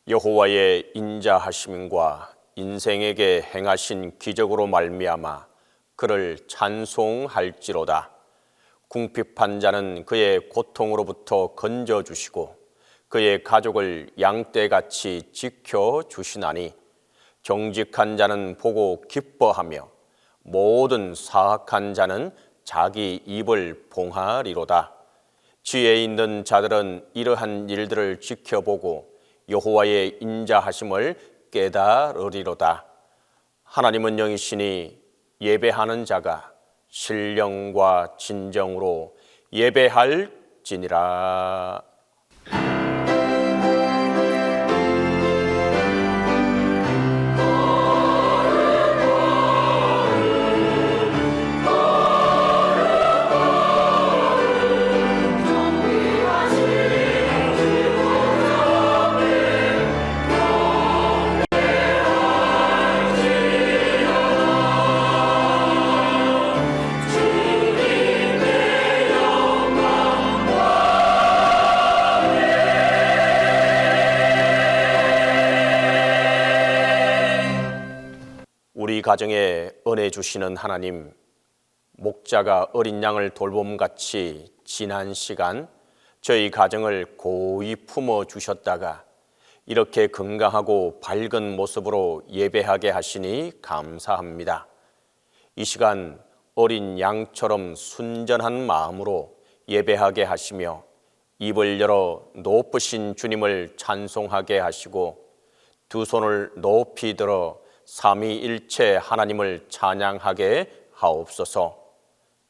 여호와의 인자하심과 인생에게 행하신 기적으로 말미암아 그를 찬송할지로다. 궁핍한 자는 그의 고통으로부터 건져주시고 그의 가족을 양떼같이 지켜주시나니 정직한 자는 보고 기뻐하며 모든 사악한 자는 자기 입을 봉하리로다. 지혜 있는 자들은 이러한 일들을 지켜보고 여호와의 인자하심을 깨달으리로다. 하나님은 영이시니 예배하는 자가 신령과 진정으로 예배할지니라. 우리 가정에 은혜 주시는 하나님, 목자가 어린 양을 돌봄같이 지난 시간 저희 가정을 고이 품어 주셨다가 이렇게 건강하고 밝은 모습으로 예배하게 하시니 감사합니다. 이 시간 어린 양처럼 순전한 마음으로 예배하게 하시며 입을 열어 높으신 주님을 찬송하게 하시고 두 손을 높이 들어 삼위일체 하나님을 찬양하게 하옵소서.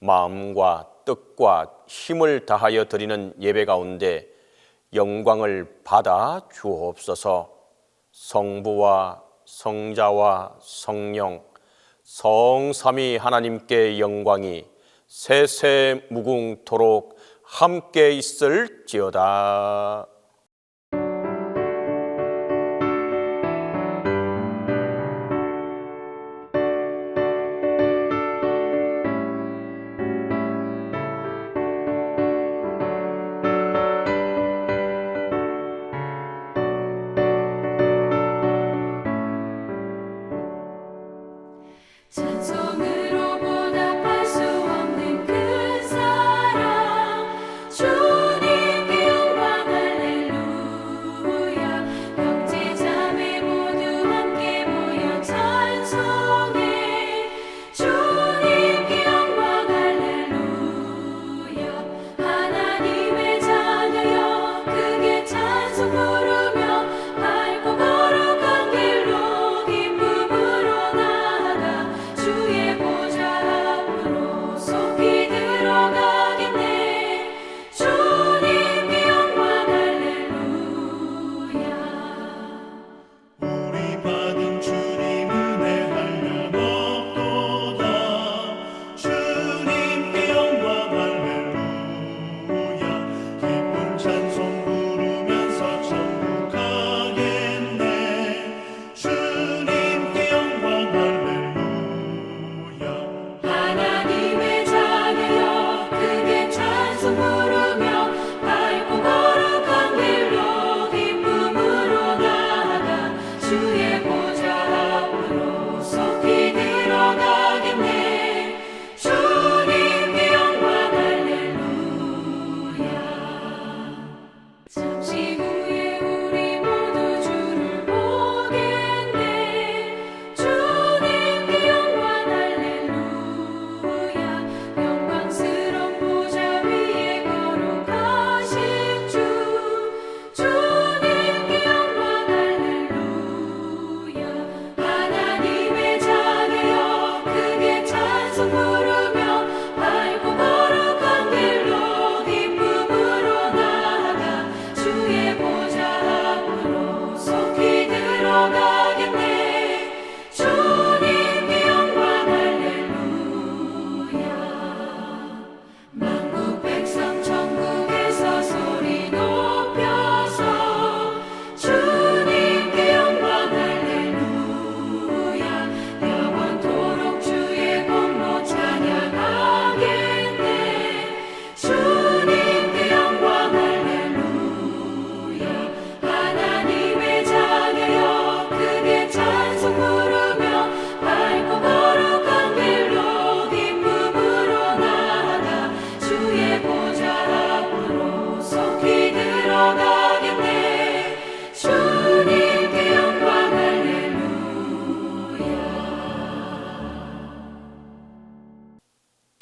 마음과 뜻과 힘을 다하여 드리는 예배 가운데 영광을 받아 주옵소서. 성부와 성자와 성령 성삼위 하나님께 영광이 세세무궁토록 함께 있을지어다. 찬송으로 보답할 수 없는 그 사랑 주님께 영광 할렐루야.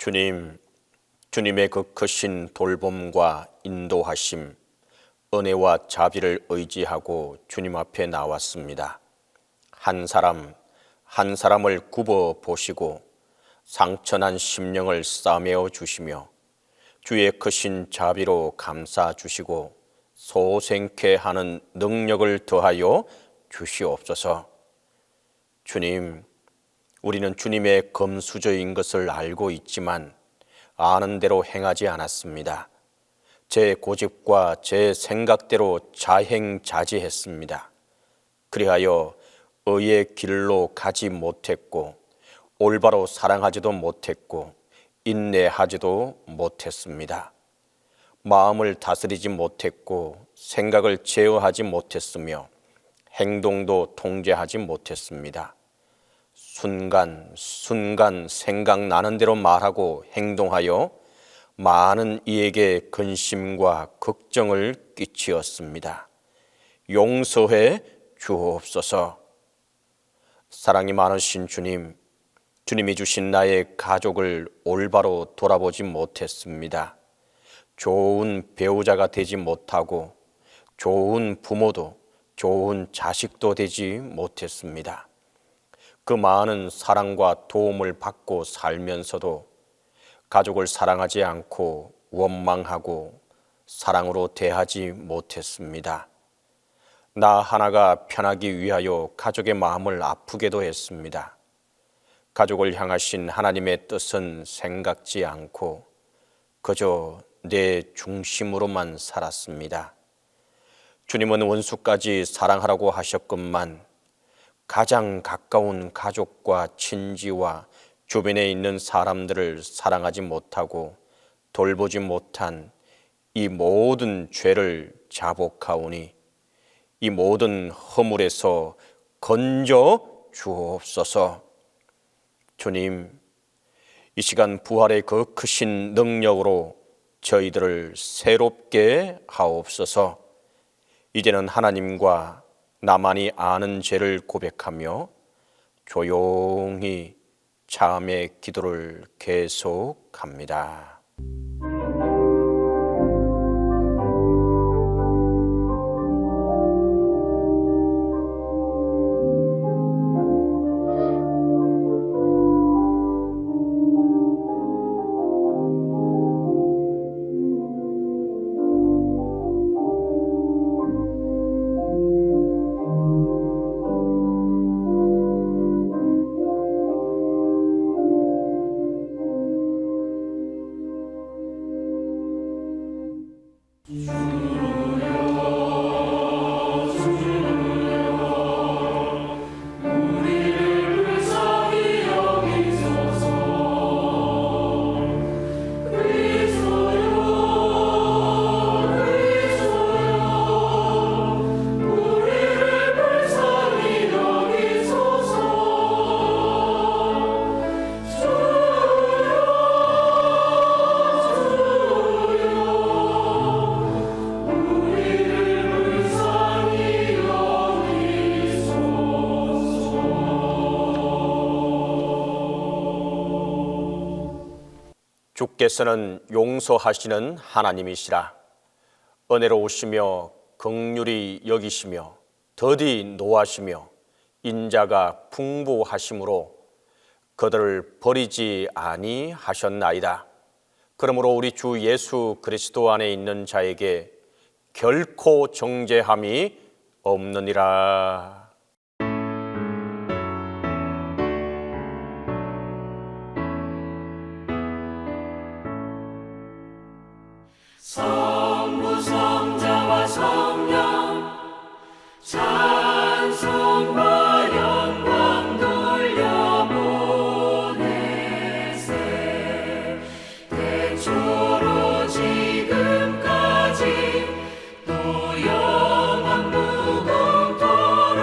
주님, 주님의 그 크신 돌봄과 인도하심, 은혜와 자비를 의지하고 주님 앞에 나왔습니다. 한 사람 한 사람을 굽어 보시고 상처난 심령을 싸매어 주시며 주의 크신 자비로 감싸 주시고 소생케 하는 능력을 더하여 주시옵소서. 주님, 우리는 주님의 금수저인 것을 알고 있지만 아는 대로 행하지 않았습니다. 제 고집과 제 생각대로 자행자지했습니다. 그리하여 의의 길로 가지 못했고 올바로 사랑하지도 못했고 인내하지도 못했습니다. 마음을 다스리지 못했고 생각을 제어하지 못했으며 행동도 통제하지 못했습니다. 순간 생각나는 대로 말하고 행동하여 많은 이에게 근심과 걱정을 끼치었습니다. 용서해 주옵소서. 사랑이 많으신 주님, 주님이 주신 나의 가족을 올바로 돌아보지 못했습니다. 좋은 배우자가 되지 못하고 좋은 부모도 좋은 자식도 되지 못했습니다. 그 많은 사랑과 도움을 받고 살면서도 가족을 사랑하지 않고 원망하고 사랑으로 대하지 못했습니다. 나 하나가 편하기 위하여 가족의 마음을 아프게도 했습니다. 가족을 향하신 하나님의 뜻은 생각지 않고 그저 내 중심으로만 살았습니다. 주님은 원수까지 사랑하라고 하셨건만 가장 가까운 가족과 친지와 주변에 있는 사람들을 사랑하지 못하고 돌보지 못한 이 모든 죄를 자복하오니 이 모든 허물에서 건져 주옵소서. 주님, 이 시간 부활의 그 크신 능력으로 저희들을 새롭게 하옵소서. 이제는 하나님과 나만이 아는 죄를 고백하며 조용히 자음의 기도를 계속합니다. 주께서는 용서하시는 하나님이시라. 은혜로우시며 긍휼히 여기시며 더디 노하시며 인자가 풍부하심으로 그들을 버리지 아니하셨나이다. 그러므로 우리 주 예수 그리스도 안에 있는 자에게 결코 정죄함이 없느니라. 성부 성자와 성령 찬송과 영광 돌려보내세. 태초로 지금까지 또 영원 무궁토록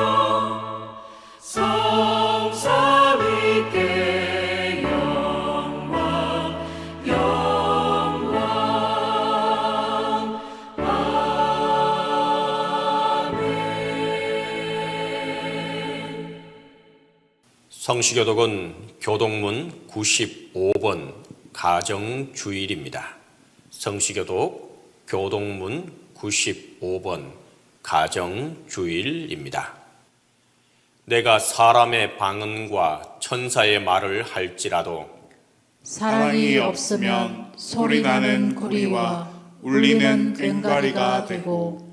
성삼위께 영광 성시교독은 교독문 95번 가정주일입니다. 성시교독 교동문 95번 가정주일입니다. 내가 사람의 방언과 천사의 말을 할지라도 사랑이 없으면 소리나는 구리와 울리는 꽹과리가 되고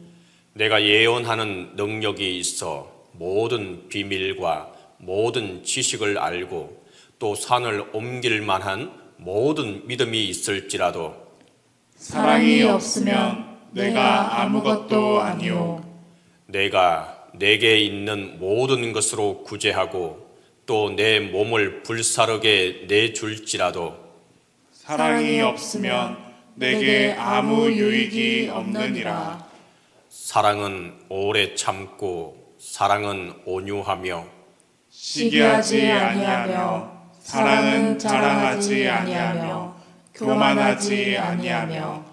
내가 예언하는 능력이 있어 모든 비밀과 모든 지식을 알고 또 산을 옮길 만한 모든 믿음이 있을지라도 사랑이 없으면 내가 아무것도 아니오. 내가 내게 있는 모든 것으로 구제하고 또 내 몸을 불사르게 내줄지라도 사랑이 없으면 내게 아무 유익이 없느니라. 사랑은 오래 참고 사랑은 온유하며 시기하지 아니하며 사랑은 자랑하지 아니하며 교만하지 아니하며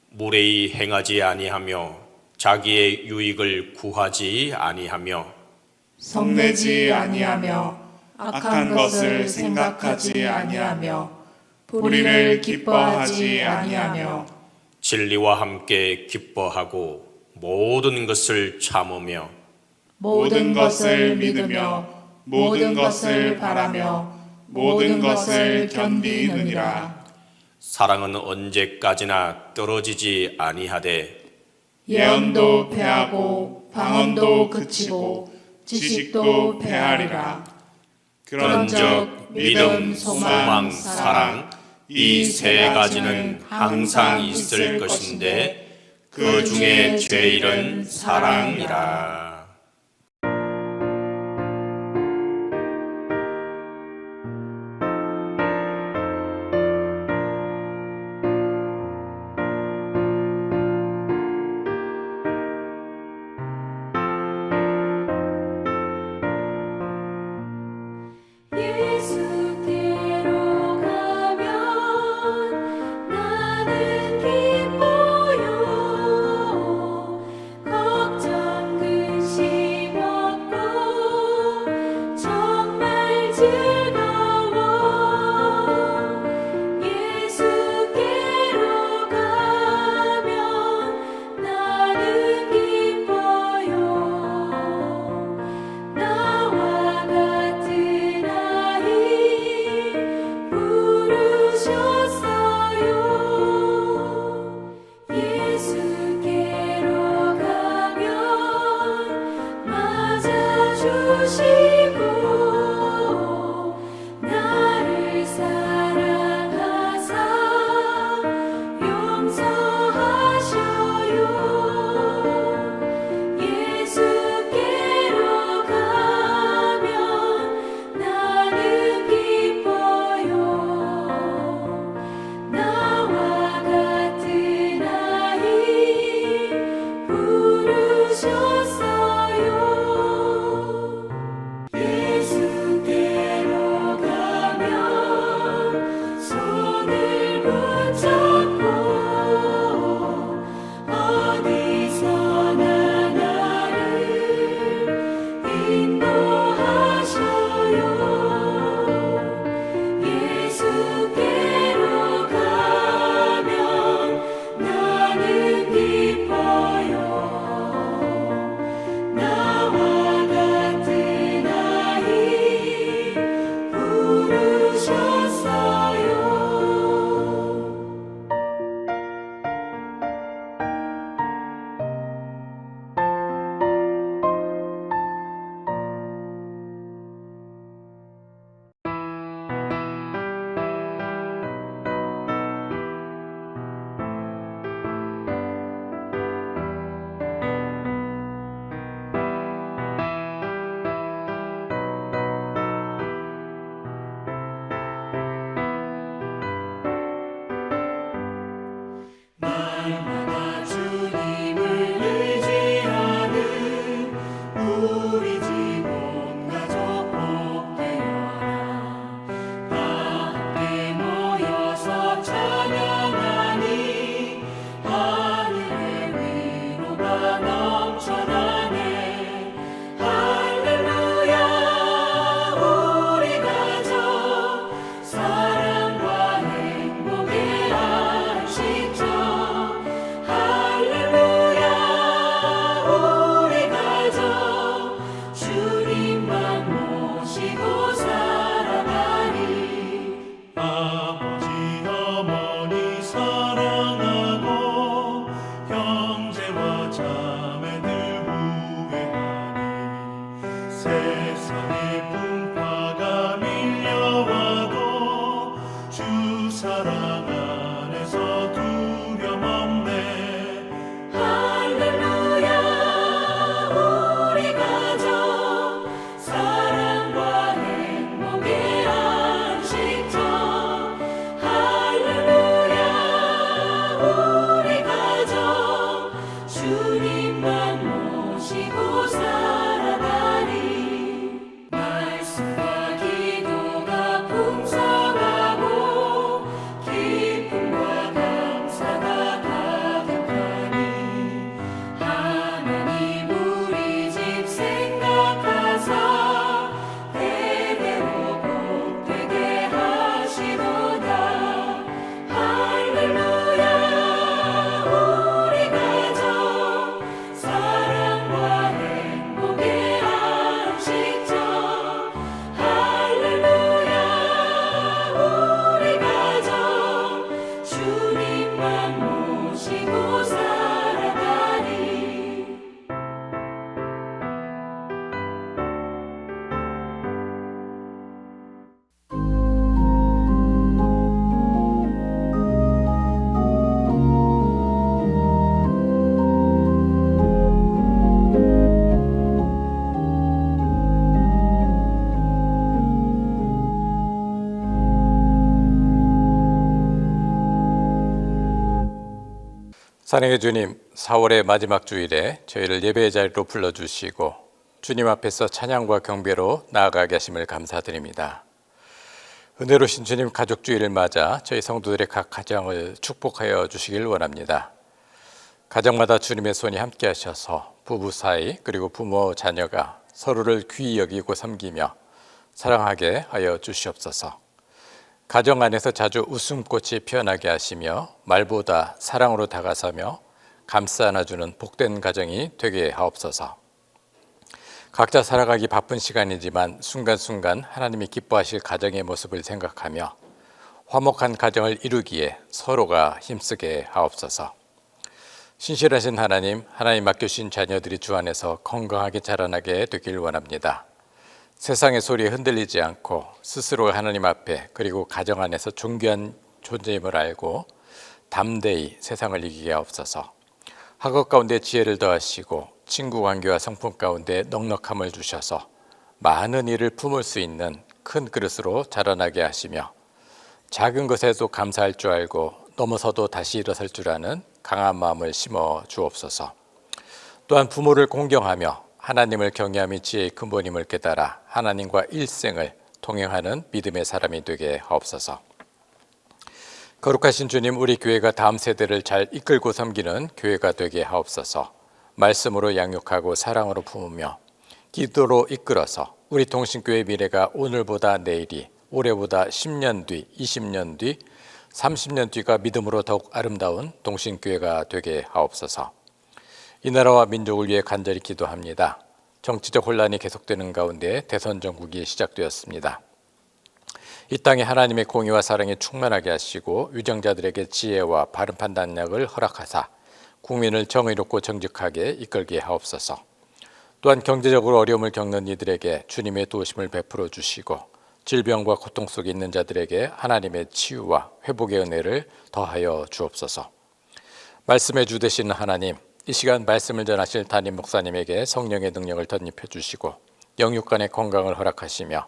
무례히 행하지 아니하며 자기의 유익을 구하지 아니하며 성내지 아니하며 악한 것을 생각하지 아니하며 불의를 기뻐하지 아니하며 진리와 함께 기뻐하고 모든 것을 참으며 모든 것을 믿으며 모든 것을 바라며 모든 것을 견디느니라. 사랑은 언제까지나 떨어지지 아니하되 예언도 패하고 방언도 그치고 지식도 패하리라. 그런즉 믿음, 소망, 사랑 이 세 가지는 항상 있을 것인데 그 중에 제일은 사랑이라. 예수께로 가면 나는 기뻐요 걱정 그 사랑의 주님, 4월의 마지막 주일에 저희를 예배의 자리로 불러주시고 주님 앞에서 찬양과 경배로 나아가게 하심을 감사드립니다. 은혜로우신 주님, 가족 주일을 맞아 저희 성도들의 각 가정을 축복하여 주시길 원합니다. 가정마다 주님의 손이 함께 하셔서 부부 사이 그리고 부모 자녀가 서로를 귀히 여기고 섬기며 사랑하게 하여 주시옵소서. 가정 안에서 자주 웃음꽃이 피어나게 하시며 말보다 사랑으로 다가서며 감싸 안아주는 복된 가정이 되게 하옵소서. 각자 살아가기 바쁜 시간이지만 순간순간 하나님이 기뻐하실 가정의 모습을 생각하며 화목한 가정을 이루기에 서로가 힘쓰게 하옵소서. 신실하신 하나님, 하나님 맡겨주신 자녀들이 주 안에서 건강하게 자라나게 되길 원합니다. 세상의 소리에 흔들리지 않고 스스로 하나님 앞에 그리고 가정 안에서 존귀한 존재임을 알고 담대히 세상을 이기게 하옵소서. 학업 가운데 지혜를 더하시고 친구 관계와 성품 가운데 넉넉함을 주셔서 많은 일을 품을 수 있는 큰 그릇으로 자라나게 하시며 작은 것에도 감사할 줄 알고 넘어서도 다시 일어설 줄 아는 강한 마음을 심어 주옵소서. 또한 부모를 공경하며 하나님을 경외함이 지혜의 근본임을 깨달아 하나님과 일생을 동행하는 믿음의 사람이 되게 하옵소서. 거룩하신 주님, 우리 교회가 다음 세대를 잘 이끌고 섬기는 교회가 되게 하옵소서. 말씀으로 양육하고 사랑으로 품으며 기도로 이끌어서 우리 동신교회의 미래가 오늘보다 내일이, 올해보다 10년 뒤, 20년 뒤, 30년 뒤가 믿음으로 더욱 아름다운 동신교회가 되게 하옵소서. 이 나라와 민족을 위해 간절히 기도합니다. 정치적 혼란이 계속되는 가운데 대선 정국이 시작되었습니다. 이 땅에 하나님의 공의와 사랑이 충만하게 하시고 위정자들에게 지혜와 바른 판단력을 허락하사 국민을 정의롭고 정직하게 이끌게 하옵소서. 또한 경제적으로 어려움을 겪는 이들에게 주님의 도우심을 베풀어 주시고 질병과 고통 속에 있는 자들에게 하나님의 치유와 회복의 은혜를 더하여 주옵소서. 말씀의 주 되시는 하나님, 이 시간 말씀을 전하실 담임 목사님에게 성령의 능력을 덧입혀 주시고 영육간의 건강을 허락하시며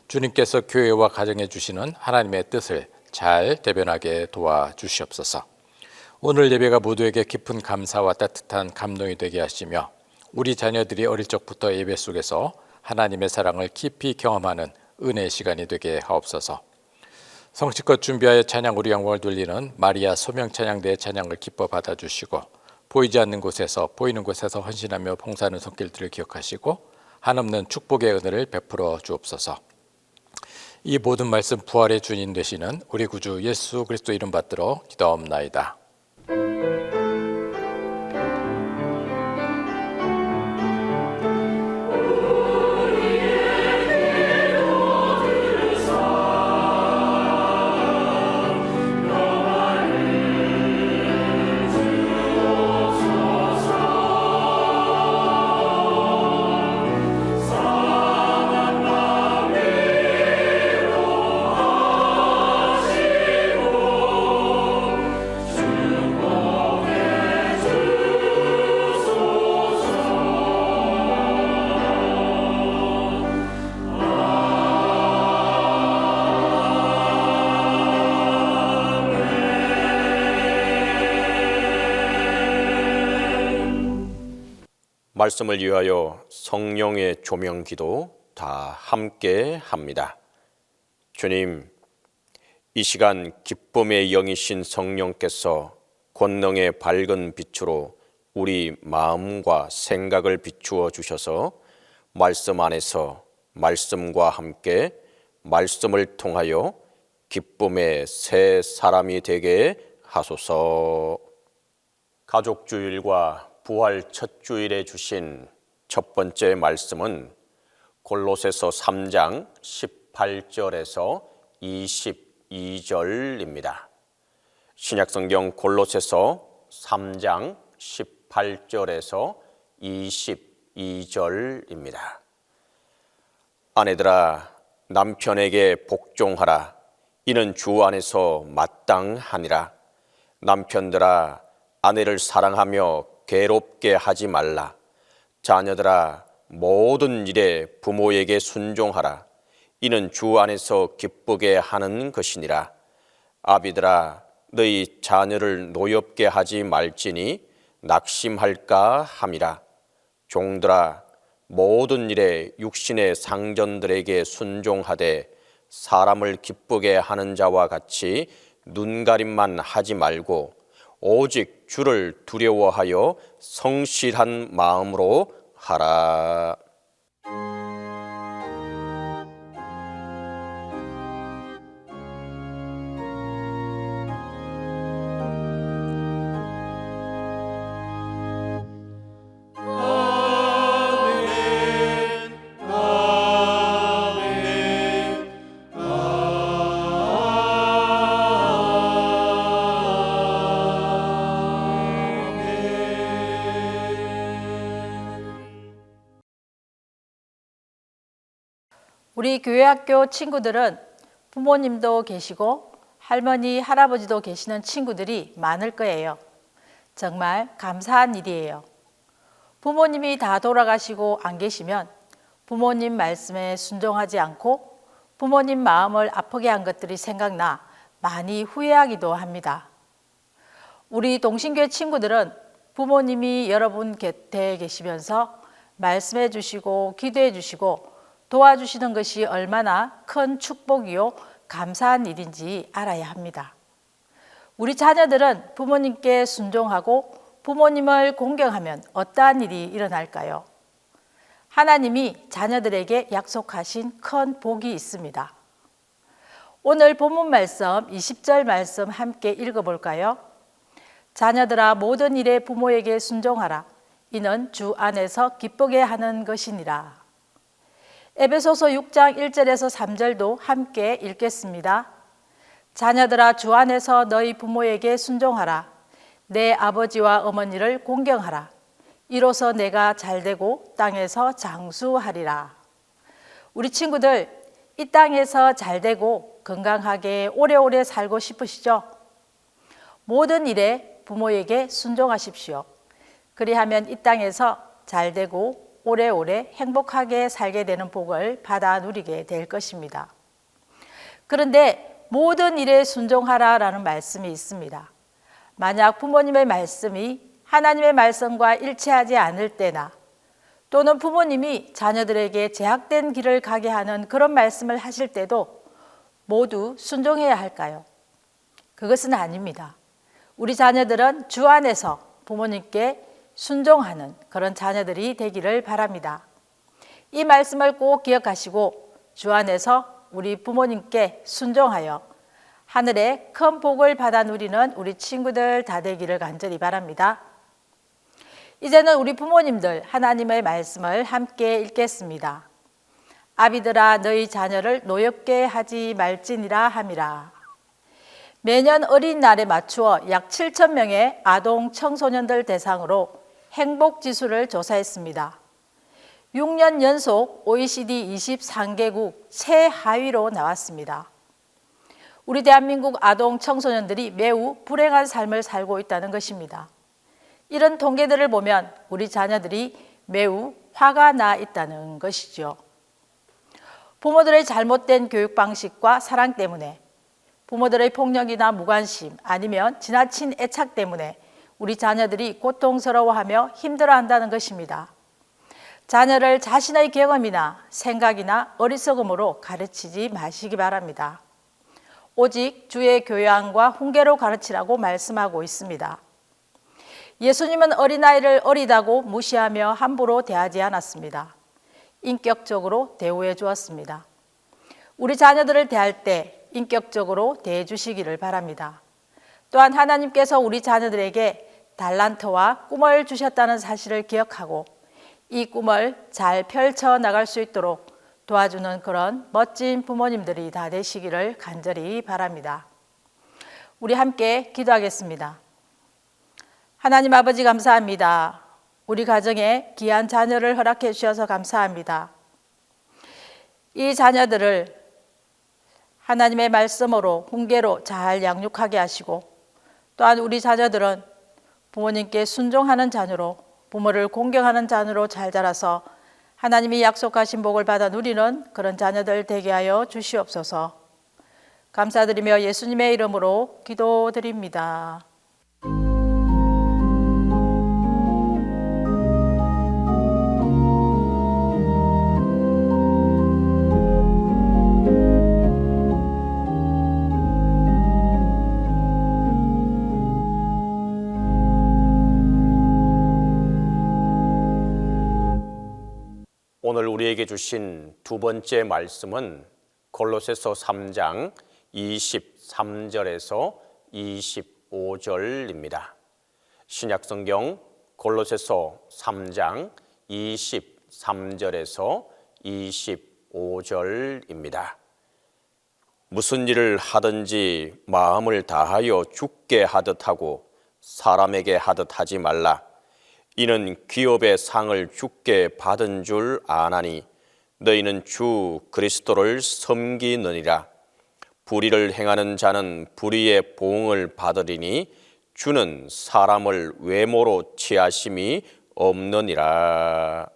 주님께서 교회와 가정에 주시는 하나님의 뜻을 잘 대변하게 도와주시옵소서. 오늘 예배가 모두에게 깊은 감사와 따뜻한 감동이 되게 하시며 우리 자녀들이 어릴 적부터 예배 속에서 하나님의 사랑을 깊이 경험하는 은혜의 시간이 되게 하옵소서. 성실껏 준비하여 찬양 우리 영광을 돌리는 마리아 소명 찬양대의 찬양을 기뻐 받아주시고 보이지 않는 곳에서 보이는 곳에서 헌신하며 봉사하는 손길들을 기억하시고 한없는 축복의 은혜를 베풀어 주옵소서. 이 모든 말씀 부활의 주인 되시는 우리 구주 예수 그리스도 이름 받들어 기도하옵나이다. 말씀을 위하여 성령의 조명 기도 다 함께 합니다. 주님, 이 시간 기쁨의 영이신 성령께서 권능의 밝은 빛으로 우리 마음과 생각을 비추어 주셔서 말씀 안에서 말씀과 함께 말씀을 통하여 기쁨의 새 사람이 되게 하소서. 가족주일과 부활 첫 주일에 주신 첫 번째 말씀은 골로새서 3장 18절에서 22절입니다. 신약성경 골로새서 3장 18절에서 22절입니다. 아내들아, 남편에게 복종하라. 이는 주 안에서 마땅하니라. 남편들아, 아내를 사랑하며 괴롭게 하지 말라. 자녀들아, 모든 일에 부모에게 순종하라. 이는 주 안에서 기쁘게 하는 것이니라. 아비들아, 너희 자녀를 노엽게 하지 말지니 낙심할까 함이라. 종들아, 모든 일에 육신의 상전들에게 순종하되 사람을 기쁘게 하는 자와 같이 눈가림만 하지 말고 오직 주를 두려워하여 성실한 마음으로 하라. 우리 교회학교 친구들은 부모님도 계시고 할머니, 할아버지도 계시는 친구들이 많을 거예요. 정말 감사한 일이에요. 부모님이 다 돌아가시고 안 계시면 부모님 말씀에 순종하지 않고 부모님 마음을 아프게 한 것들이 생각나 많이 후회하기도 합니다. 우리 동신교회 친구들은 부모님이 여러분 곁에 계시면서 말씀해 주시고 기도해 주시고 도와주시는 것이 얼마나 큰 축복이요 감사한 일인지 알아야 합니다. 우리 자녀들은 부모님께 순종하고 부모님을 공경하면 어떠한 일이 일어날까요? 하나님이 자녀들에게 약속하신 큰 복이 있습니다. 오늘 본문 말씀 20절 말씀 함께 읽어볼까요? 자녀들아 모든 일에 부모에게 순종하라. 이는 주 안에서 기쁘게 하는 것이니라. 에베소서 6장 1절에서 3절도 함께 읽겠습니다. 자녀들아 주 안에서 너희 부모에게 순종하라. 내 아버지와 어머니를 공경하라. 이로써 내가 잘되고 땅에서 장수하리라. 우리 친구들, 이 땅에서 잘되고 건강하게 오래오래 살고 싶으시죠? 모든 일에 부모에게 순종하십시오. 그리하면 이 땅에서 잘되고 오래오래 행복하게 살게 되는 복을 받아 누리게 될 것입니다. 그런데 모든 일에 순종하라라는 말씀이 있습니다. 만약 부모님의 말씀이 하나님의 말씀과 일치하지 않을 때나 또는 부모님이 자녀들에게 제약된 길을 가게 하는 그런 말씀을 하실 때도 모두 순종해야 할까요? 그것은 아닙니다. 우리 자녀들은 주 안에서 부모님께 순종하는 그런 자녀들이 되기를 바랍니다. 이 말씀을 꼭 기억하시고 주 안에서 우리 부모님께 순종하여 하늘의 큰 복을 받아 누리는 우리 친구들 다 되기를 간절히 바랍니다. 이제는 우리 부모님들 하나님의 말씀을 함께 읽겠습니다. 아비들아 너희 자녀를 노엽게 하지 말지니라 함이라. 매년 어린이날에 맞추어 약 7,000명의 아동 청소년들 대상으로 행복지수를 조사했습니다. 6년 연속 OECD 23개국 최하위로 나왔습니다. 우리 대한민국 아동 청소년들이 매우 불행한 삶을 살고 있다는 것입니다. 이런 통계들을 보면 우리 자녀들이 매우 화가 나 있다는 것이죠. 부모들의 잘못된 교육 방식과 사랑 때문에, 부모들의 폭력이나 무관심 아니면 지나친 애착 때문에 우리 자녀들이 고통스러워하며 힘들어한다는 것입니다. 자녀를 자신의 경험이나 생각이나 어리석음으로 가르치지 마시기 바랍니다. 오직 주의 교양과 훈계로 가르치라고 말씀하고 있습니다. 예수님은 어린아이를 어리다고 무시하며 함부로 대하지 않았습니다. 인격적으로 대우해 주었습니다. 우리 자녀들을 대할 때 인격적으로 대해 주시기를 바랍니다. 또한 하나님께서 우리 자녀들에게 달란트와 꿈을 주셨다는 사실을 기억하고 이 꿈을 잘 펼쳐 나갈 수 있도록 도와주는 그런 멋진 부모님들이 다 되시기를 간절히 바랍니다. 우리 함께 기도하겠습니다. 하나님 아버지 감사합니다. 우리 가정에 귀한 자녀를 허락해 주셔서 감사합니다. 이 자녀들을 하나님의 말씀으로 훈계로 잘 양육하게 하시고 또한 우리 자녀들은 부모님께 순종하는 자녀로 부모를 공경하는 자녀로 잘 자라서 하나님이 약속하신 복을 받아 누리는 그런 자녀들 되게 하여 주시옵소서. 감사드리며 예수님의 이름으로 기도드립니다. 오늘 우리에게 주신 두 번째 말씀은 골로새서 3장 23절에서 25절입니다. 신약성경 골로새서 3장 23절에서 25절입니다. 무슨 일을 하든지 마음을 다하여 주께 하듯 하고 사람에게 하듯 하지 말라. 이는 기업의 상을 주께 받은 줄 아나니 너희는 주 그리스도를 섬기느니라. 불의를 행하는 자는 불의의 보응을 받으리니 주는 사람을 외모로 취하심이 없느니라.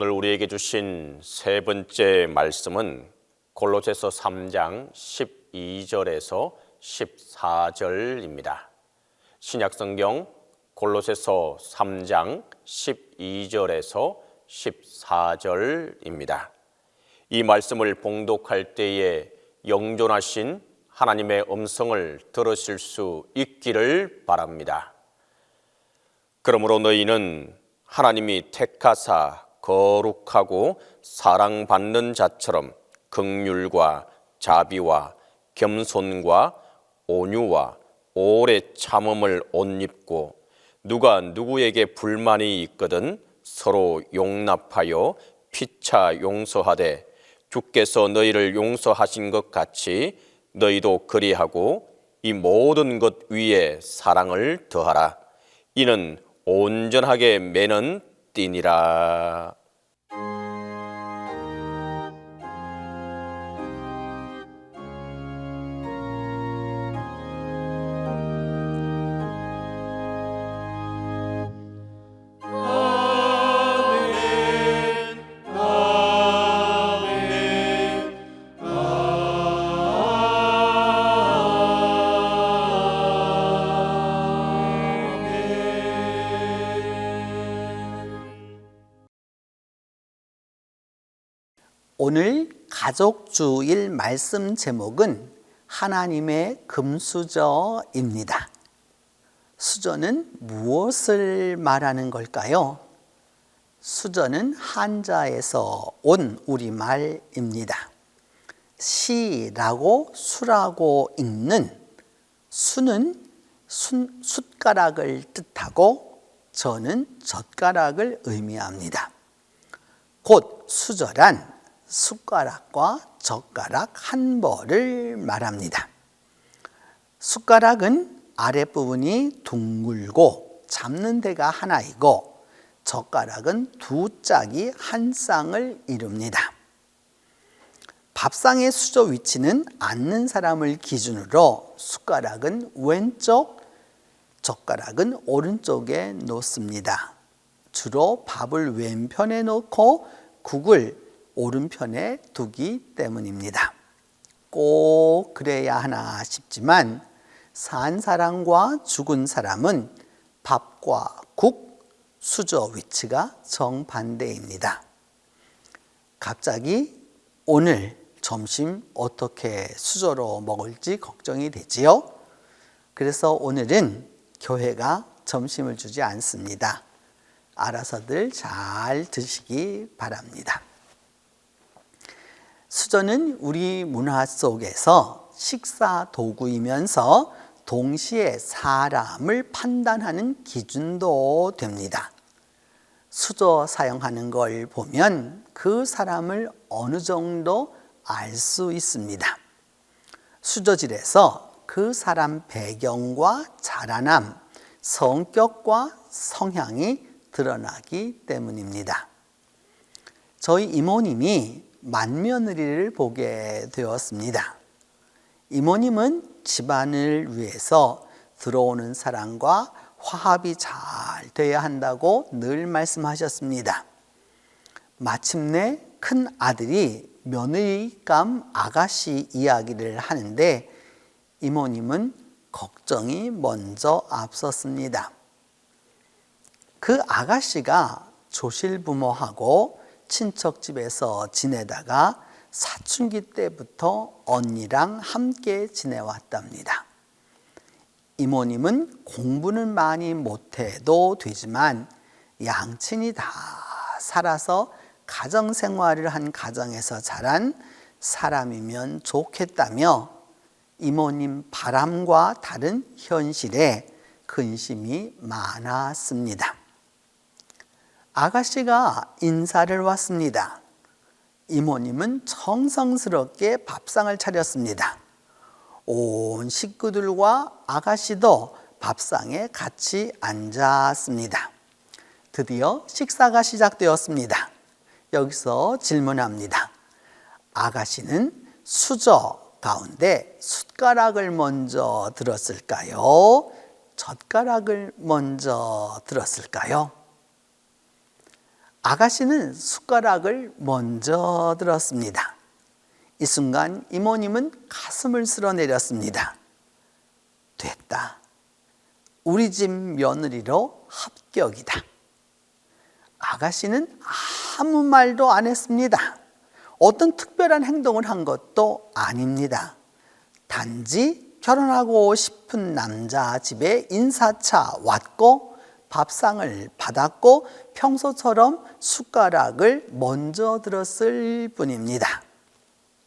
오늘 우리에게 주신 세 번째 말씀은 골로새서 3장 12절에서 14절입니다. 신약성경 골로새서 3장 12절에서 14절입니다. 이 말씀을 봉독할 때에 영존하신 하나님의 음성을 들으실 수 있기를 바랍니다. 그러므로 너희는 하나님이 택하사 거룩하고 사랑받는 자처럼 긍휼과 자비와 겸손과 온유와 오래 참음을 옷 입고 누가 누구에게 불만이 있거든 서로 용납하여 피차 용서하되 주께서 너희를 용서하신 것 같이 너희도 그리하고 이 모든 것 위에 사랑을 더하라. 이는 온전하게 매는 띠니라. 오늘 가족주일 말씀 제목은 하나님의 금수저입니다. 수저는 무엇을 말하는 걸까요? 수저는 한자에서 온 우리말입니다. 시라고 수라고 읽는 수는 숟가락을 뜻하고 저는 젓가락을 의미합니다. 곧 수저란 숟가락과 젓가락 한 벌을 말합니다. 숟가락은 아랫부분이 둥글고 잡는 데가 하나이고 젓가락은 두 짝이 한 쌍을 이룹니다. 밥상의 수저 위치는 앉는 사람을 기준으로 숟가락은 왼쪽, 젓가락은 오른쪽에 놓습니다. 주로 밥을 왼편에 놓고 국을 오른편에 두기 때문입니다. 꼭 그래야 하나 싶지만 산 사람과 죽은 사람은 밥과 국, 수저 위치가 정반대입니다. 갑자기 오늘 점심 어떻게 수저로 먹을지 걱정이 되지요? 그래서 오늘은 교회가 점심을 주지 않습니다. 알아서들 잘 드시기 바랍니다. 수저는 우리 문화 속에서 식사 도구이면서 동시에 사람을 판단하는 기준도 됩니다. 수저 사용하는 걸 보면 그 사람을 어느 정도 알 수 있습니다. 수저질에서 그 사람 배경과 자라남, 성격과 성향이 드러나기 때문입니다. 저희 이모님이 맏며느리를 보게 되었습니다. 이모님은 집안을 위해서 들어오는 사람과 화합이 잘 돼야 한다고 늘 말씀하셨습니다. 마침내 큰 아들이 며느리감 아가씨 이야기를 하는데 이모님은 걱정이 먼저 앞섰습니다. 그 아가씨가 조실부모하고 친척 집에서 지내다가 사춘기 때부터 언니랑 함께 지내왔답니다. 이모님은 공부는 많이 못해도 되지만 양친이 다 살아서 가정생활을 한 가정에서 자란 사람이면 좋겠다며 이모님 바람과 다른 현실에 근심이 많았습니다. 아가씨가 인사를 왔습니다. 이모님은 정성스럽게 밥상을 차렸습니다. 온 식구들과 아가씨도 밥상에 같이 앉았습니다. 드디어 식사가 시작되었습니다. 여기서 질문합니다. 아가씨는 수저 가운데 숟가락을 먼저 들었을까요? 젓가락을 먼저 들었을까요? 아가씨는 숟가락을 먼저 들었습니다. 이 순간 이모님은 가슴을 쓸어내렸습니다. 됐다. 우리 집 며느리로 합격이다. 아가씨는 아무 말도 안 했습니다. 어떤 특별한 행동을 한 것도 아닙니다. 단지 결혼하고 싶은 남자 집에 인사차 왔고 밥상을 받았고 평소처럼 숟가락을 먼저 들었을 뿐입니다.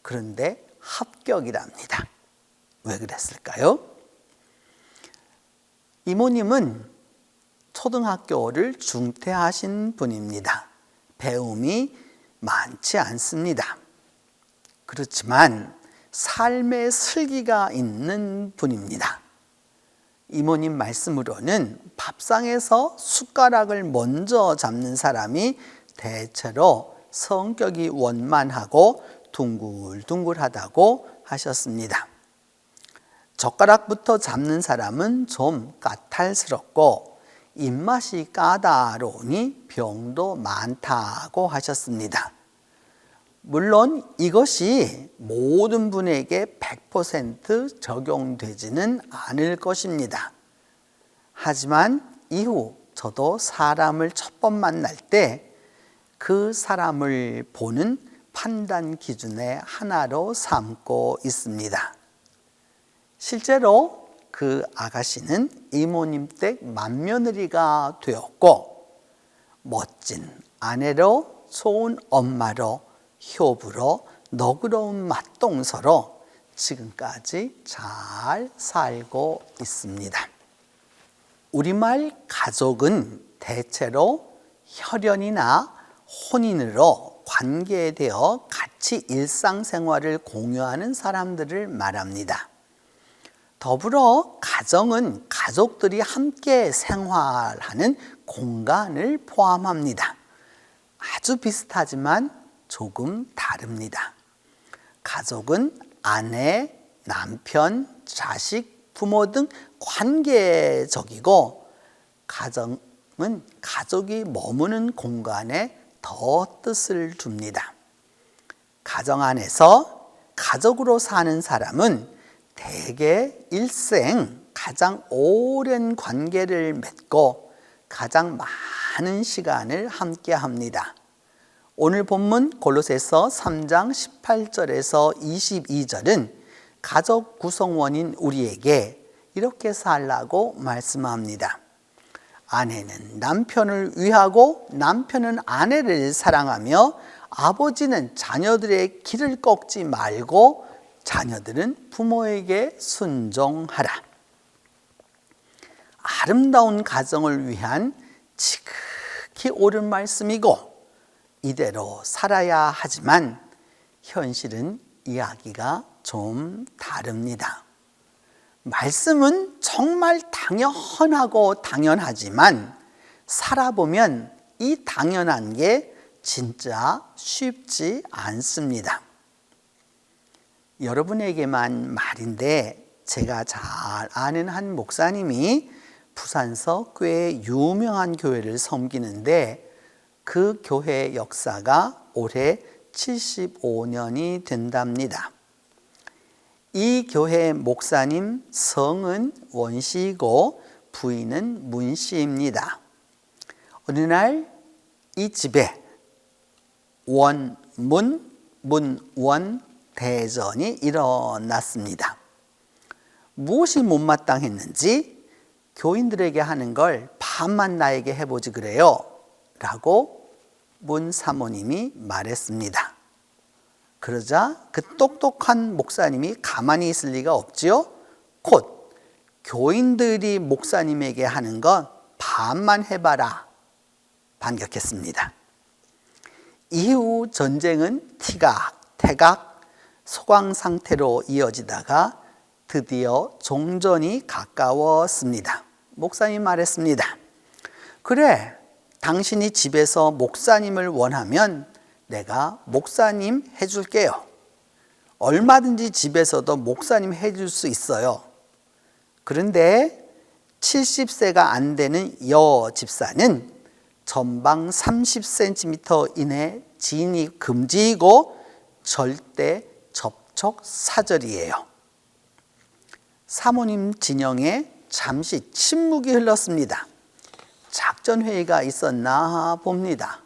그런데 합격이랍니다. 왜 그랬을까요? 이모님은 초등학교를 중퇴하신 분입니다. 배움이 많지 않습니다. 그렇지만 삶의 슬기가 있는 분입니다. 이모님 말씀으로는 밥상에서 숟가락을 먼저 잡는 사람이 대체로 성격이 원만하고 둥글둥글하다고 하셨습니다. 젓가락부터 잡는 사람은 좀 까탈스럽고 입맛이 까다로우니 병도 많다고 하셨습니다. 물론 이것이 모든 분에게 100% 적용되지는 않을 것입니다. 하지만 이후 저도 사람을 첫 번 만날 때 그 사람을 보는 판단 기준의 하나로 삼고 있습니다. 실제로 그 아가씨는 이모님 댁 맏며느리가 되었고 멋진 아내로 좋은 엄마로 효부로 너그러운 맏동서로 지금까지 잘 살고 있습니다. 우리말 가족은 대체로 혈연이나 혼인으로 관계되어 같이 일상생활을 공유하는 사람들을 말합니다. 더불어 가정은 가족들이 함께 생활하는 공간을 포함합니다. 아주 비슷하지만 조금 다릅니다. 가족은 아내, 남편, 자식, 부모 등 관계적이고 가정은 가족이 머무는 공간에 더 뜻을 둡니다. 가정 안에서 가족으로 사는 사람은 대개 일생 가장 오랜 관계를 맺고 가장 많은 시간을 함께 합니다. 오늘 본문 골로새서 3장 18절에서 22절은 가족 구성원인 우리에게 이렇게 살라고 말씀합니다. 아내는 남편을 위하고 남편은 아내를 사랑하며 아버지는 자녀들의 길을 꺾지 말고 자녀들은 부모에게 순종하라. 아름다운 가정을 위한 지극히 옳은 말씀이고 이대로 살아야 하지만 현실은 이야기가 좀 다릅니다. 말씀은 정말 당연하고 당연하지만 살아보면 이 당연한 게 진짜 쉽지 않습니다. 여러분에게만 말인데 제가 잘 아는 한 목사님이 부산서 꽤 유명한 교회를 섬기는데 그 교회 역사가 올해 75년이 된답니다. 이 교회 목사님 성은 원씨이고 부인은 문씨입니다. 어느 날 이 집에 원문, 문원 대전이 일어났습니다. 무엇이 못마땅했는지 교인들에게 하는 걸 반만 나에게 해보지 그래요 라고 문 사모님이 말했습니다. 그러자 그 똑똑한 목사님이 가만히 있을 리가 없지요. 곧 교인들이 목사님에게 하는 건 반만 해봐라 반격했습니다. 이후 전쟁은 티각태각 소강 상태로 이어지다가 드디어 종전이 가까웠습니다. 목사님 말했습니다. 그래, 당신이 집에서 목사님을 원하면 내가 목사님 해줄게요. 얼마든지 집에서도 목사님 해줄 수 있어요. 그런데 70세가 안 되는 여 집사는 전방 30cm 이내 진입 금지이고 절대 접촉 사절이에요. 사모님 진영에 잠시 침묵이 흘렀습니다. 작전회의가 있었나 봅니다.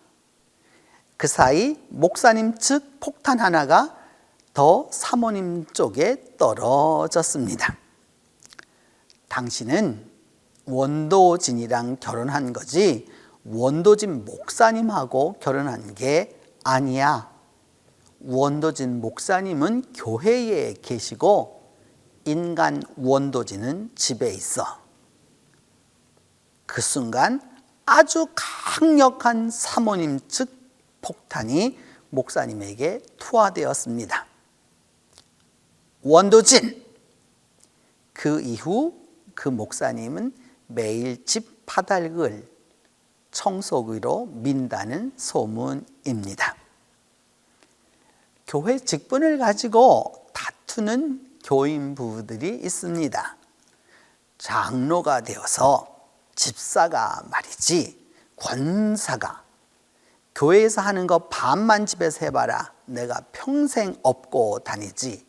그 사이 목사님 측 폭탄 하나가 더 사모님 쪽에 떨어졌습니다. 당신은 원도진이랑 결혼한 거지 원도진 목사님하고 결혼한 게 아니야. 원도진 목사님은 교회에 계시고 인간 원도진은 집에 있어. 그 순간 아주 강력한 사모님 측 폭탄이 목사님에게 투하되었습니다. 원도진! 그 이후 그 목사님은 매일 집 바닥을 청소기로 민다는 소문입니다. 교회 직분을 가지고 다투는 교인 부부들이 있습니다. 장로가 되어서 집사가 말이지, 권사가 교회에서 하는 거 반만 집에서 해봐라. 내가 평생 업고 다니지.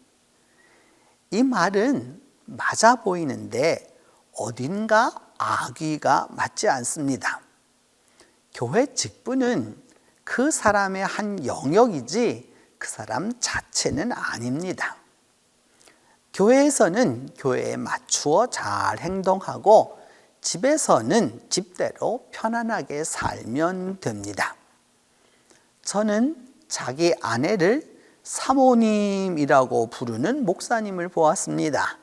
이 말은 맞아 보이는데 어딘가 악의가 맞지 않습니다. 교회 직분은 그 사람의 한 영역이지 그 사람 자체는 아닙니다. 교회에서는 교회에 맞추어 잘 행동하고 집에서는 집대로 편안하게 살면 됩니다. 저는 자기 아내를 사모님이라고 부르는 목사님을 보았습니다.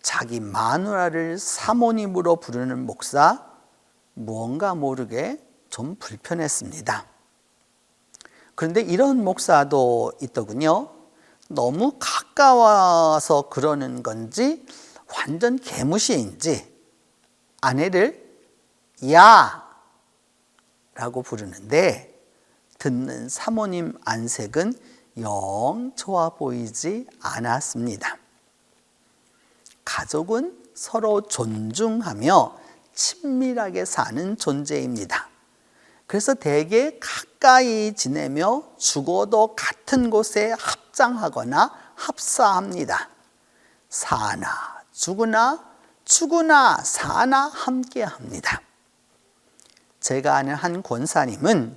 자기 마누라를 사모님으로 부르는 목사, 무언가 모르게 좀 불편했습니다. 그런데 이런 목사도 있더군요. 너무 가까워서 그러는 건지 완전 개무시인지 아내를 야 라고 부르는데 듣는 사모님 안색은 영 좋아 보이지 않았습니다. 가족은 서로 존중하며 친밀하게 사는 존재입니다. 그래서 대개 가까이 지내며 죽어도 같은 곳에 합장하거나 합사합니다. 사나 죽으나 죽으나 사나 함께합니다. 제가 아는 한 권사님은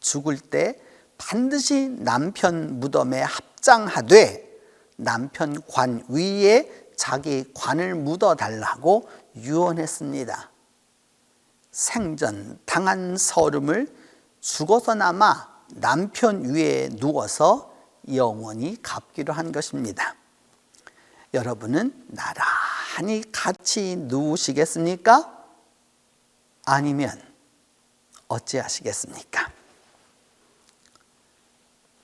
죽을 때 반드시 남편 무덤에 합장하되 남편 관 위에 자기 관을 묻어달라고 유언했습니다. 생전 당한 서름을 죽어서나마 남편 위에 누워서 영원히 갚기로 한 것입니다. 여러분은 나란히 같이 누우시겠습니까? 아니면 어찌하시겠습니까?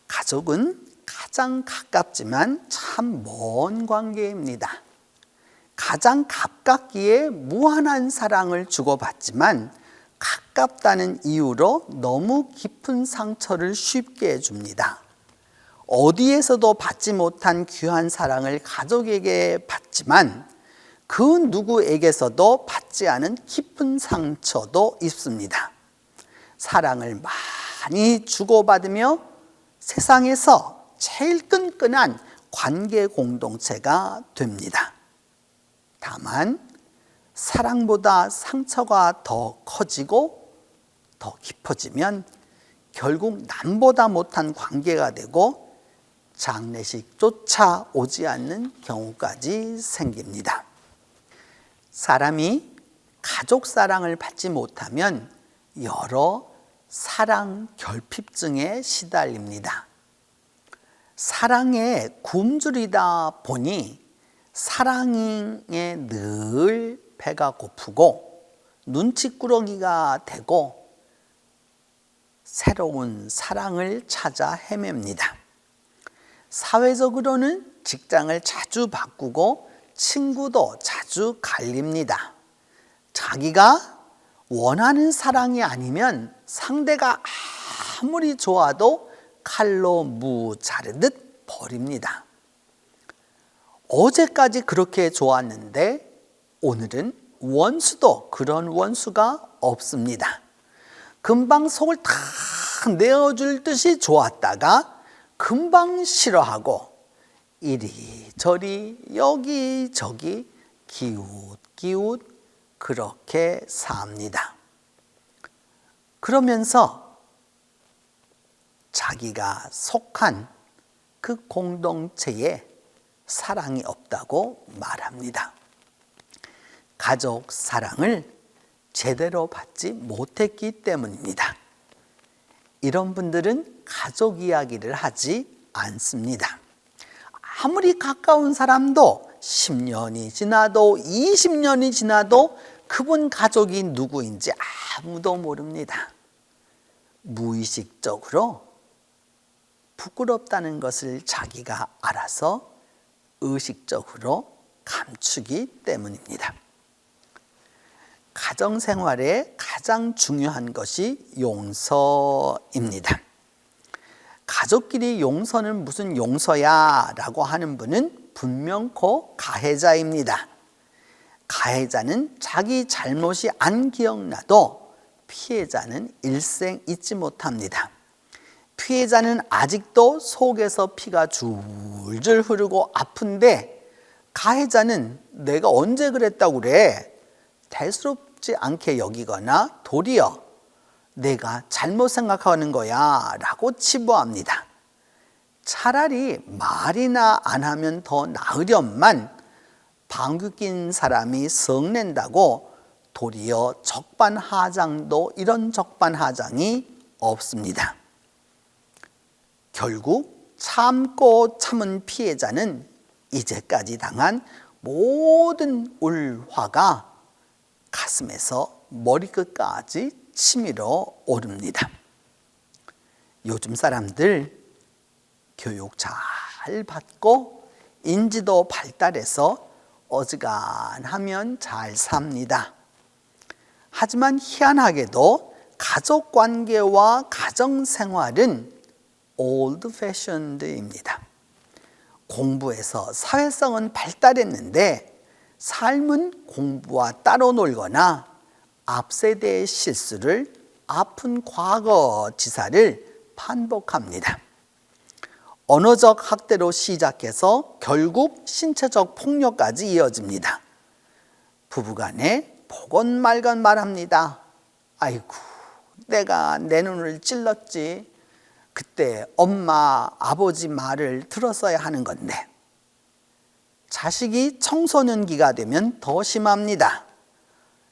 가족은 가장 가깝지만 참 먼 관계입니다. 가장 가깝기에 무한한 사랑을 주고받지만 가깝다는 이유로 너무 깊은 상처를 쉽게 해줍니다. 어디에서도 받지 못한 귀한 사랑을 가족에게 받지만 그 누구에게서도 받지 않은 깊은 상처도 있습니다. 사랑을 많이 주고받으며 세상에서 제일 끈끈한 관계 공동체가 됩니다. 다만 사랑보다 상처가 더 커지고 더 깊어지면 결국 남보다 못한 관계가 되고 장례식조차 오지 않는 경우까지 생깁니다. 사람이 가족 사랑을 받지 못하면 여러 사랑 결핍증에 시달립니다. 사랑에 굶주리다 보니 사랑에 늘 배가 고프고 눈치꾸러기가 되고 새로운 사랑을 찾아 헤맵니다. 사회적으로는 직장을 자주 바꾸고 친구도 자주 갈립니다. 자기가 원하는 사랑이 아니면 상대가 아무리 좋아도 칼로 무 자르듯 버립니다. 어제까지 그렇게 좋았는데 오늘은 원수도 그런 원수가 없습니다. 금방 속을 탁 내어줄 듯이 좋았다가 금방 싫어하고 이리저리 여기저기 기웃기웃 그렇게 삽니다. 그러면서 자기가 속한 그 공동체에 사랑이 없다고 말합니다. 가족 사랑을 제대로 받지 못했기 때문입니다. 이런 분들은 가족 이야기를 하지 않습니다. 아무리 가까운 사람도 10년이 지나도 20년이 지나도 그분 가족이 누구인지 아무도 모릅니다. 무의식적으로 부끄럽다는 것을 자기가 알아서 의식적으로 감추기 때문입니다. 가정생활에 가장 중요한 것이 용서입니다. 가족끼리 용서는 무슨 용서야 라고 하는 분은 분명코 가해자입니다. 가해자는 자기 잘못이 안 기억나도 피해자는 일생 잊지 못합니다. 피해자는 아직도 속에서 피가 줄줄 흐르고 아픈데 가해자는 내가 언제 그랬다고 그래? 대수롭지 않게 여기거나 도리어 내가 잘못 생각하는 거야 라고 치부합니다. 차라리 말이나 안 하면 더 나으련만 방귀 낀 사람이 성낸다고 도리어 적반하장도 이런 적반하장이 없습니다. 결국 참고 참은 피해자는 이제까지 당한 모든 울화가 가슴에서 머리끝까지 치밀어 오릅니다. 요즘 사람들 교육 잘 받고 인지도 발달해서 어지간하면 잘 삽니다. 하지만 희한하게도 가족관계와 가정생활은 old fashioned입니다. 공부해서 사회성은 발달했는데 삶은 공부와 따로 놀거나 앞세대의 실수를 아픈 과거 지사를 반복합니다. 언어적 학대로 시작해서 결국 신체적 폭력까지 이어집니다. 부부간에 보건 말건 말합니다. 아이고, 내가 내 눈을 찔렀지. 그때 엄마, 아버지 말을 들었어야 하는 건데. 자식이 청소년기가 되면 더 심합니다.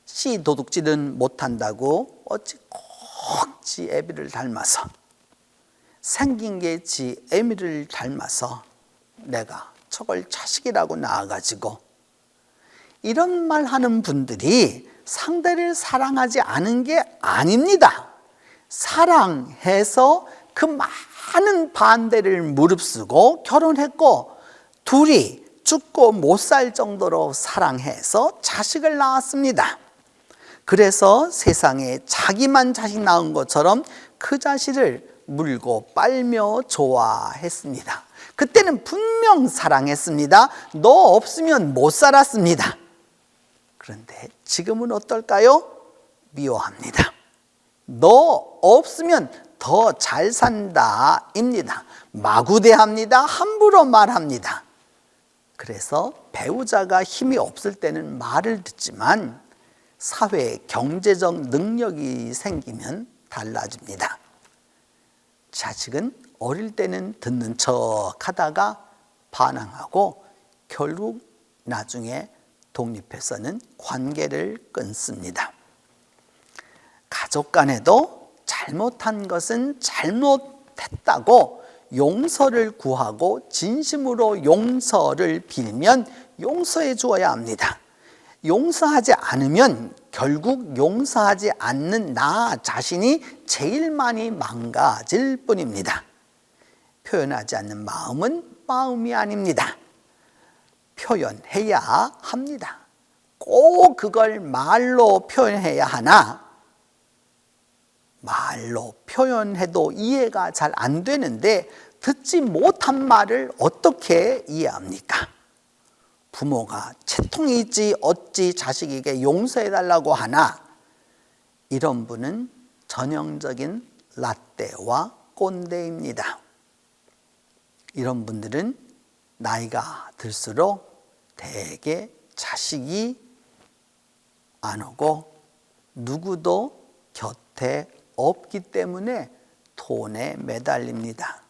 씨 도둑질은 못한다고 어찌 꼭 지 애비를 닮아서 생긴 게 지 애미를 닮아서 내가 저걸 자식이라고 낳아가지고 이런 말 하는 분들이 상대를 사랑하지 않은 게 아닙니다. 사랑해서 그 많은 반대를 무릅쓰고 결혼했고 둘이 죽고 못 살 정도로 사랑해서 자식을 낳았습니다. 그래서 세상에 자기만 자식 낳은 것처럼 그 자식을 물고 빨며 좋아했습니다. 그때는 분명 사랑했습니다. 너 없으면 못 살았습니다. 그런데 지금은 어떨까요? 미워합니다. 너 없으면 더 잘 산다 입니다. 마구대합니다. 함부로 말합니다. 그래서 배우자가 힘이 없을 때는 말을 듣지만 사회 경제적 능력이 생기면 달라집니다. 자식은 어릴 때는 듣는 척 하다가 반항하고 결국 나중에 독립해서는 관계를 끊습니다. 가족 간에도 잘못한 것은 잘못했다고 용서를 구하고 진심으로 용서를 빌면 용서해 주어야 합니다. 용서하지 않으면 결국 용서하지 않는 나 자신이 제일 많이 망가질 뿐입니다. 표현하지 않는 마음은 마음이 아닙니다. 표현해야 합니다. 꼭 그걸 말로 표현해야 하나 말로 표현해도 이해가 잘 안 되는데 듣지 못한 말을 어떻게 이해합니까? 부모가 채통이지 어찌 자식에게 용서해달라고 하나, 이런 분은 전형적인 라떼와 꼰대입니다. 이런 분들은 나이가 들수록 대개 자식이 안 오고 누구도 곁에 없기 때문에 돈에 매달립니다.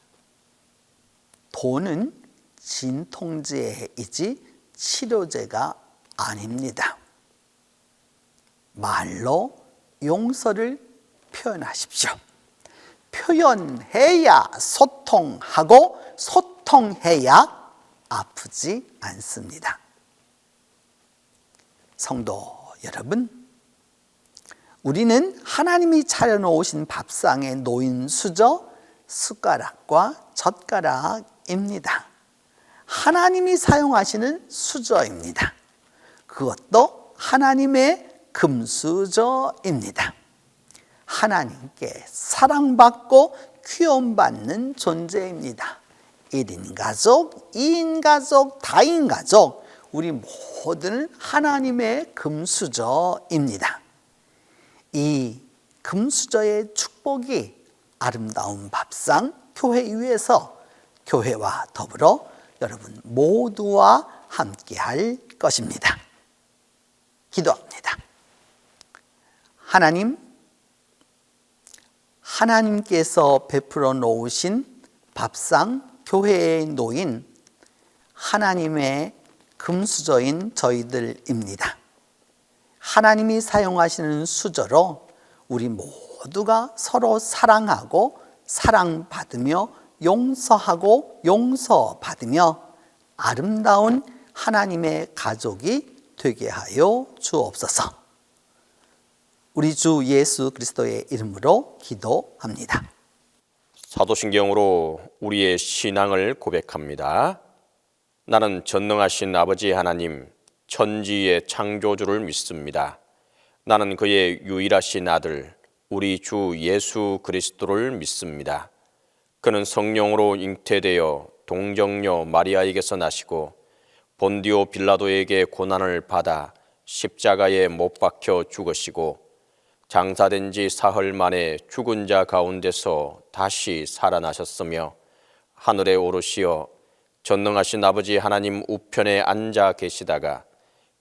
돈은 진통제이지 치료제가 아닙니다. 말로 용서를 표현하십시오. 표현해야 소통하고 소통해야 아프지 않습니다. 성도 여러분, 우리는 하나님이 차려놓으신 밥상에 놓인 수저, 숟가락과 젓가락입니다. 하나님이 사용하시는 수저입니다. 그것도 하나님의 금수저입니다. 하나님께 사랑받고 귀여움받는 존재입니다. 1인 가족, 2인 가족, 다인 가족, 우리 모두는 하나님의 금수저입니다. 이 금수저의 축복이 아름다운 밥상 교회 위에서 교회와 더불어 여러분 모두와 함께 할 것입니다. 기도합니다. 하나님께서 베풀어 놓으신 밥상 교회에 놓인 하나님의 금수저인 저희들입니다. 하나님이 사용하시는 수저로 우리 모두가 서로 사랑하고 사랑받으며 용서하고 용서받으며 아름다운 하나님의 가족이 되게 하여 주옵소서. 우리 주 예수 그리스도의 이름으로 기도합니다. 사도신경으로 우리의 신앙을 고백합니다. 나는 전능하신 아버지 하나님, 천지의 창조주를 믿습니다. 나는 그의 유일하신 아들, 우리 주 예수 그리스도를 믿습니다. 그는 성령으로 잉태되어 동정녀 마리아에게서 나시고 본디오 빌라도에게 고난을 받아 십자가에 못 박혀 죽으시고 장사된 지 사흘 만에 죽은 자 가운데서 다시 살아나셨으며 하늘에 오르시어 전능하신 아버지 하나님 우편에 앉아 계시다가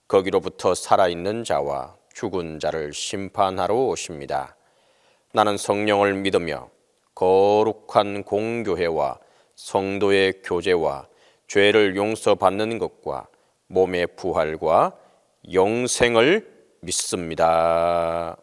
거기로부터 살아있는 자와 죽은 자를 심판하러 오십니다. 나는 성령을 믿으며 거룩한 공교회와 성도의 교제와 죄를 용서받는 것과 몸의 부활과 영생을 믿습니다.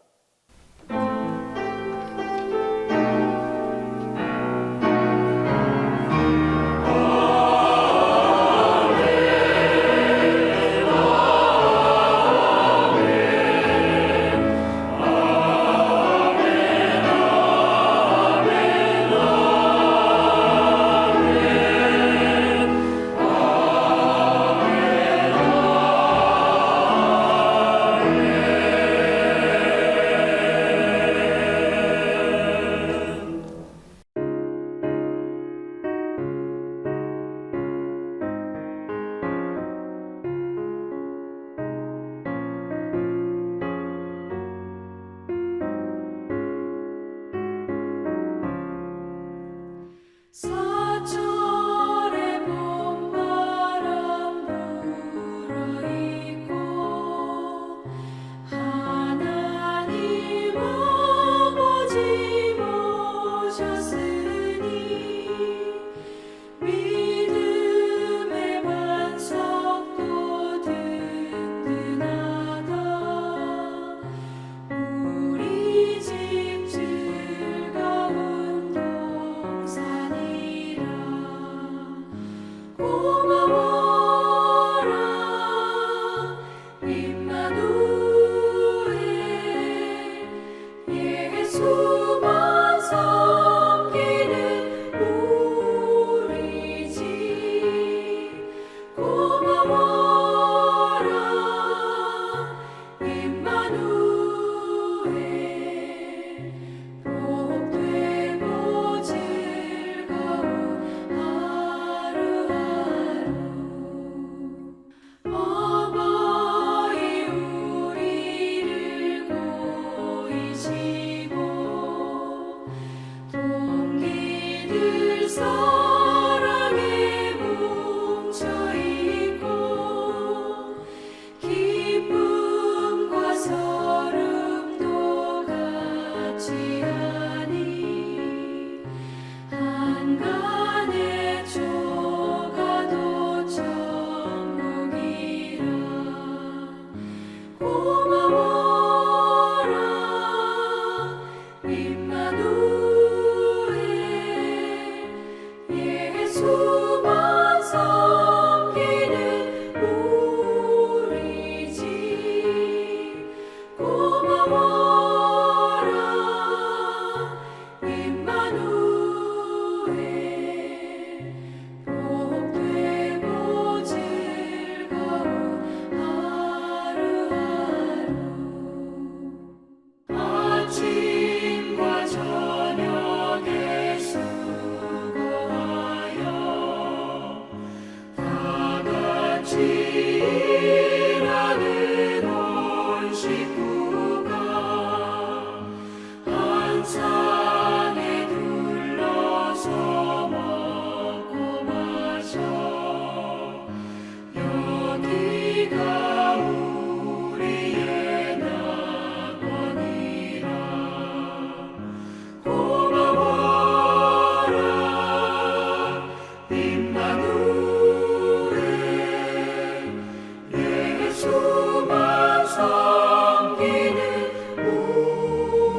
수만 섬기는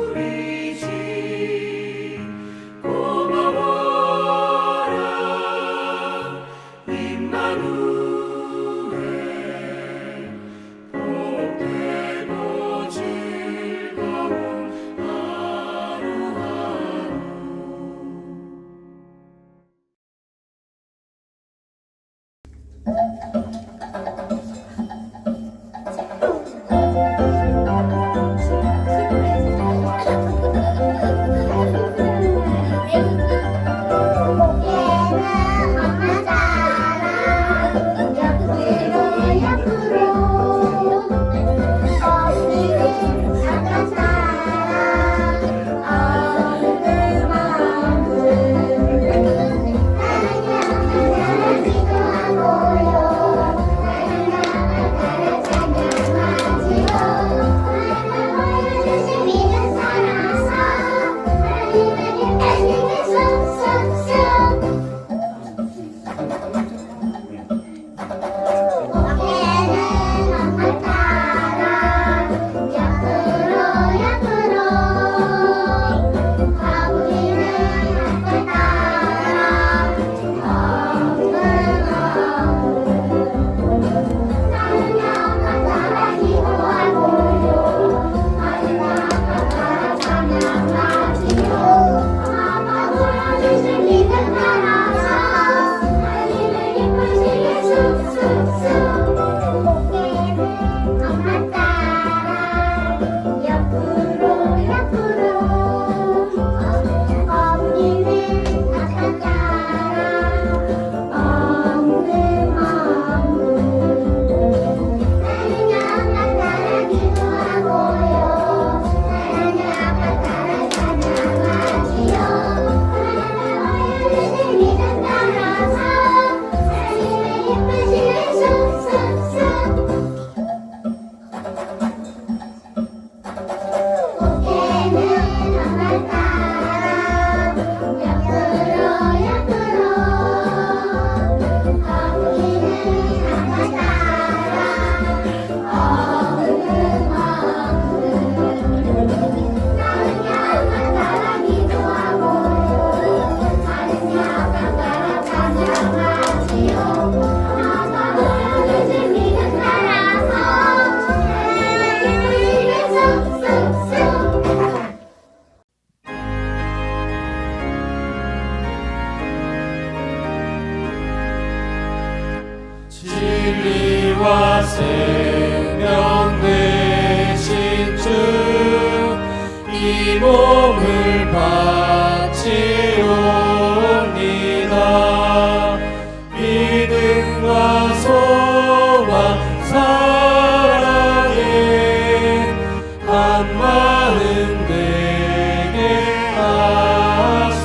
우리 집 고마워라 임마누엘 복되고 즐거운 하루하루 진리와 생명 되신 주 이 몸을 바치옵니다. 믿음과 소망 사랑에 한 마음 되게 하소서.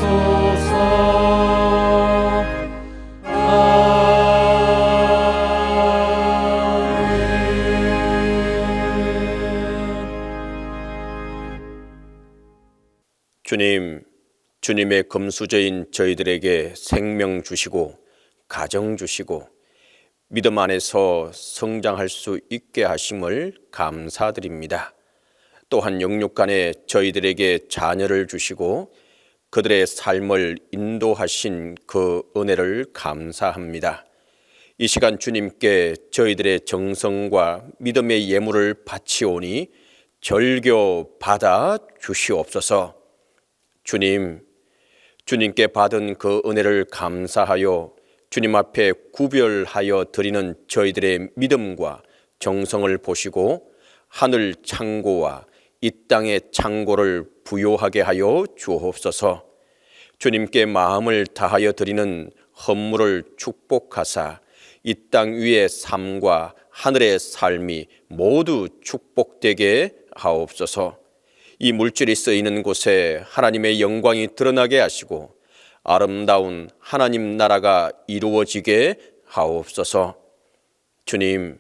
주님, 주님의 금수저인 저희들에게 생명 주시고 가정 주시고 믿음 안에서 성장할 수 있게 하심을 감사드립니다. 또한 영육간에 저희들에게 자녀를 주시고 그들의 삶을 인도하신 그 은혜를 감사합니다. 이 시간 주님께 저희들의 정성과 믿음의 예물을 바치오니 절교 받아 주시옵소서. 주님, 주님께 받은 그 은혜를 감사하여 주님 앞에 구별하여 드리는 저희들의 믿음과 정성을 보시고 하늘 창고와 이 땅의 창고를 부요하게 하여 주옵소서. 주님께 마음을 다하여 드리는 헌물을 축복하사 이 땅 위의 삶과 하늘의 삶이 모두 축복되게 하옵소서. 이 물질이 쓰이는 곳에 하나님의 영광이 드러나게 하시고 아름다운 하나님 나라가 이루어지게 하옵소서. 주님,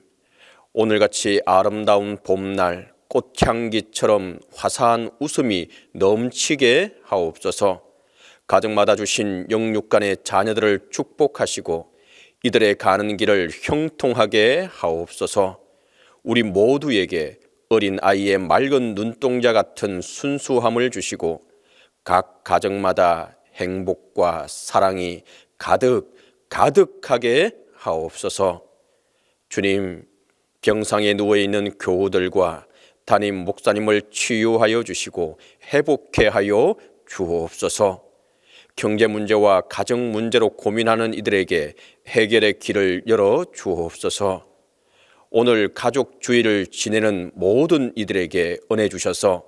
오늘같이 아름다운 봄날 꽃향기처럼 화사한 웃음이 넘치게 하옵소서. 가정마다 주신 영육간의 자녀들을 축복하시고 이들의 가는 길을 형통하게 하옵소서. 우리 모두에게 어린 아이의 맑은 눈동자 같은 순수함을 주시고 각 가정마다 행복과 사랑이 가득하게 하옵소서. 주님, 병상에 누워있는 교우들과 담임 목사님을 치유하여 주시고 회복케 하여 주옵소서. 경제 문제와 가정 문제로 고민하는 이들에게 해결의 길을 열어 주옵소서. 오늘 가족 주일을 지내는 모든 이들에게 은혜 주셔서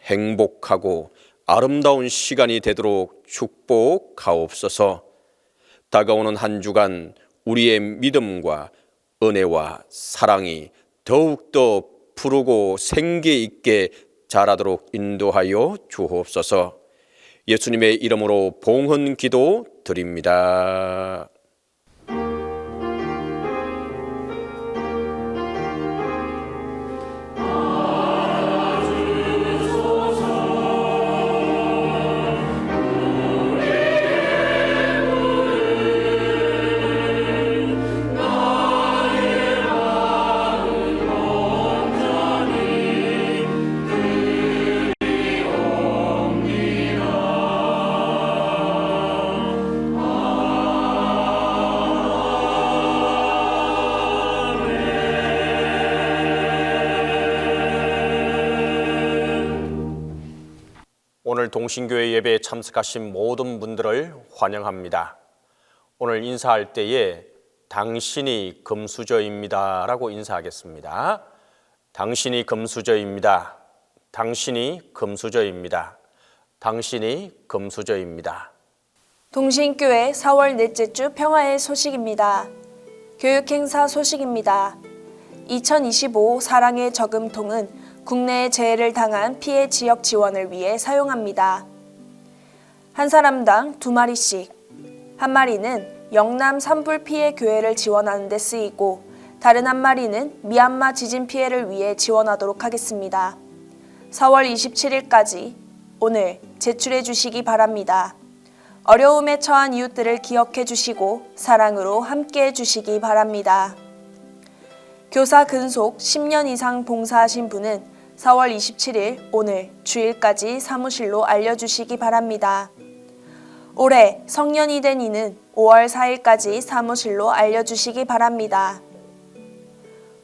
행복하고 아름다운 시간이 되도록 축복하옵소서. 다가오는 한 주간 우리의 믿음과 은혜와 사랑이 더욱더 푸르고 생기 있게 자라도록 인도하여 주옵소서. 예수님의 이름으로 봉헌 기도 드립니다. 오늘 동신교회 예배에 참석하신 모든 분들을 환영합니다. 오늘 인사할 때에 당신이 금수저입니다 라고 인사하겠습니다. 당신이 금수저입니다. 당신이 금수저입니다. 당신이 금수저입니다. 동신교회 4월 넷째 주 평화의 소식입니다. 교육행사 소식입니다. 2025 사랑의 저금통은 국내에 재해를 당한 피해 지역 지원을 위해 사용합니다. 한 사람당 2마리씩, 한 마리는 영남 산불 피해 교회를 지원하는 데 쓰이고 다른 한 마리는 미얀마 지진 피해를 위해 지원하도록 하겠습니다. 4월 27일까지 오늘 제출해 주시기 바랍니다. 어려움에 처한 이웃들을 기억해 주시고 사랑으로 함께 해 주시기 바랍니다. 교사 근속 10년 이상 봉사하신 분은 4월 27일 오늘 주일까지 사무실로 알려주시기 바랍니다. 올해 성년이 된 이는 5월 4일까지 사무실로 알려주시기 바랍니다.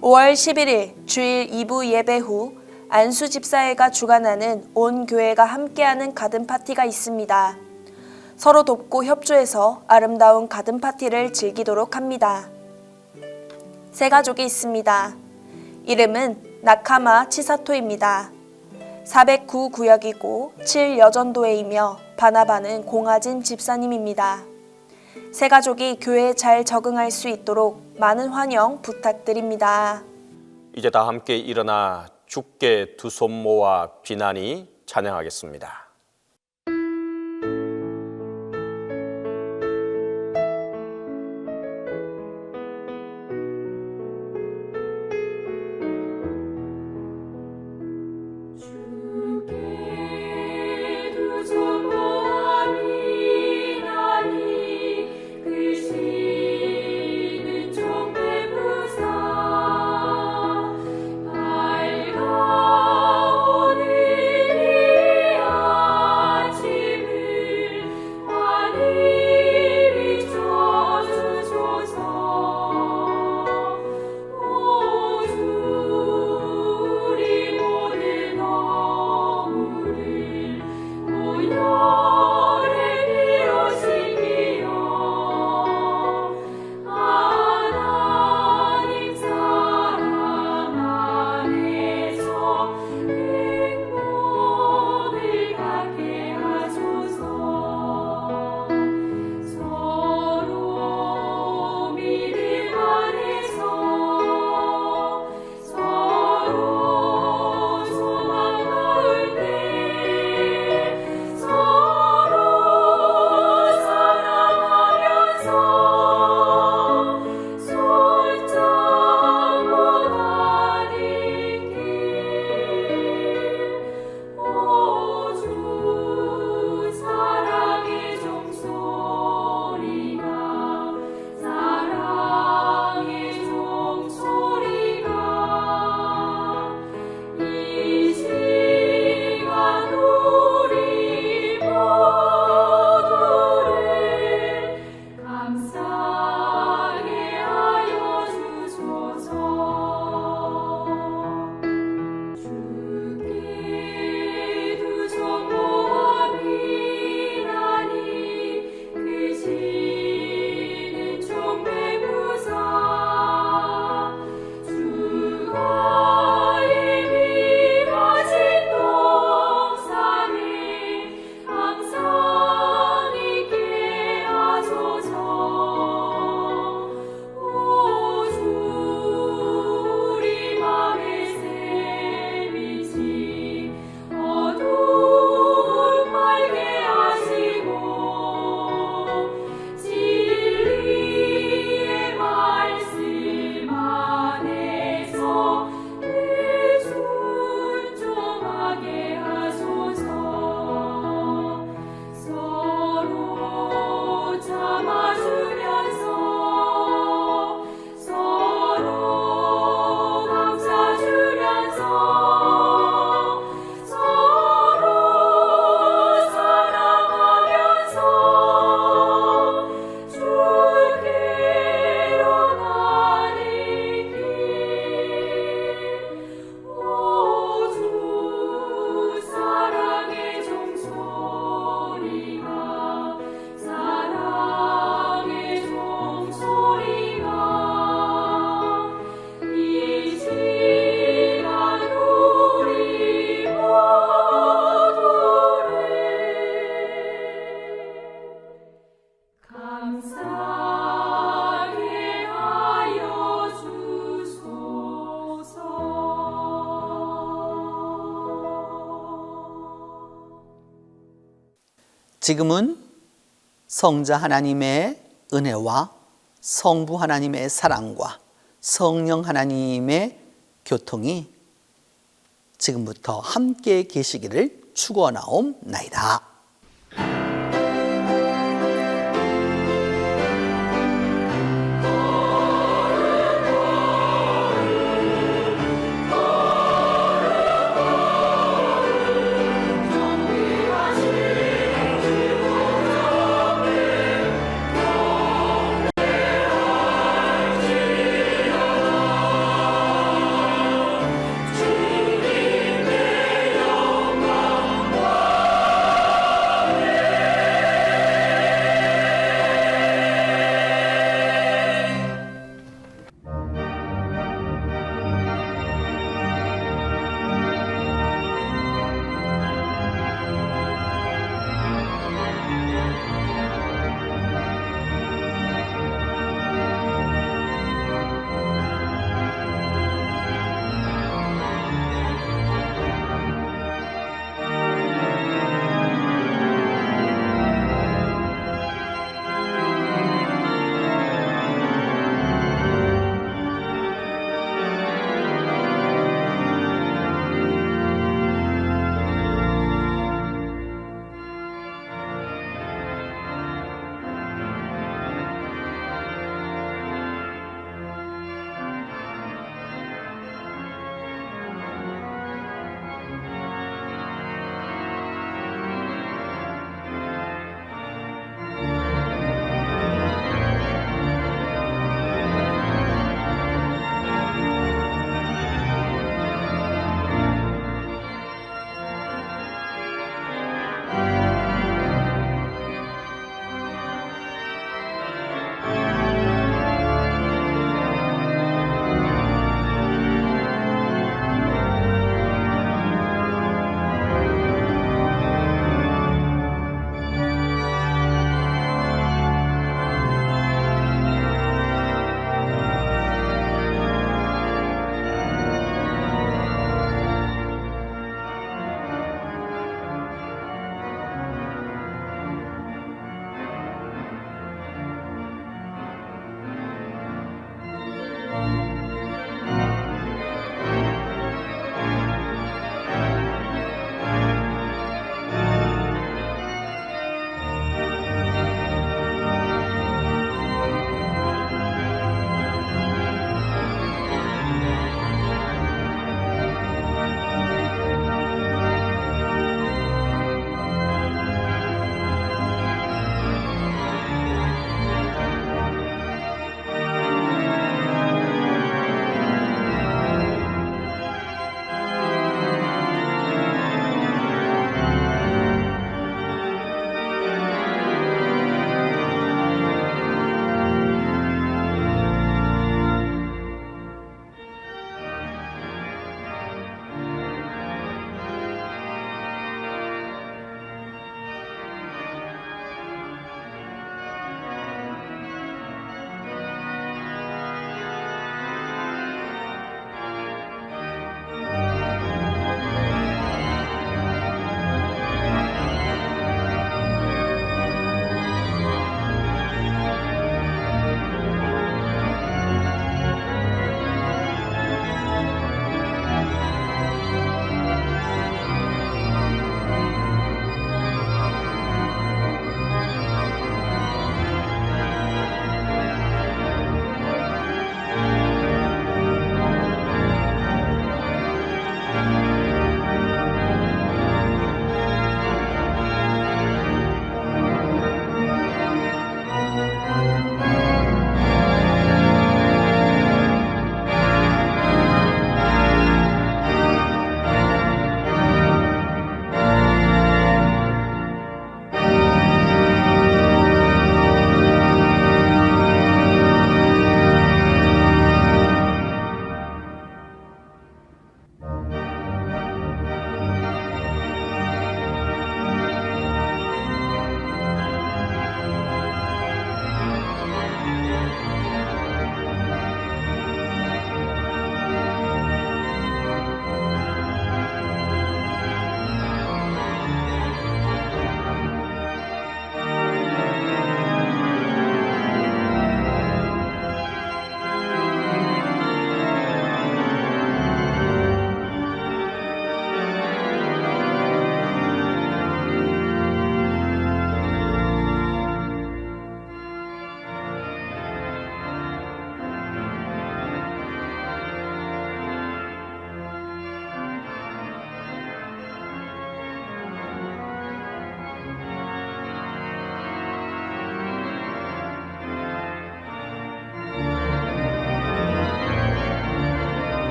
5월 11일 주일 2부 예배 후 안수 집사회가 주관하는 온 교회가 함께하는 가든 파티가 있습니다. 서로 돕고 협조해서 아름다운 가든 파티를 즐기도록 합니다. 새 가족이 있습니다. 이름은 나카마 치사토입니다. 409구역이고 7여전도회이며 바나바는 공아진 집사님입니다. 새 가족이 교회에 잘 적응할 수 있도록 많은 환영 부탁드립니다. 이제 다 함께 일어나 주께 두 손 모아 비나니 찬양하겠습니다. 밝아오리야 지금은 성자 하나님의 은혜와 성부 하나님의 사랑과 성령 하나님의 교통이 지금부터 함께 계시기를 축원하옵나이다.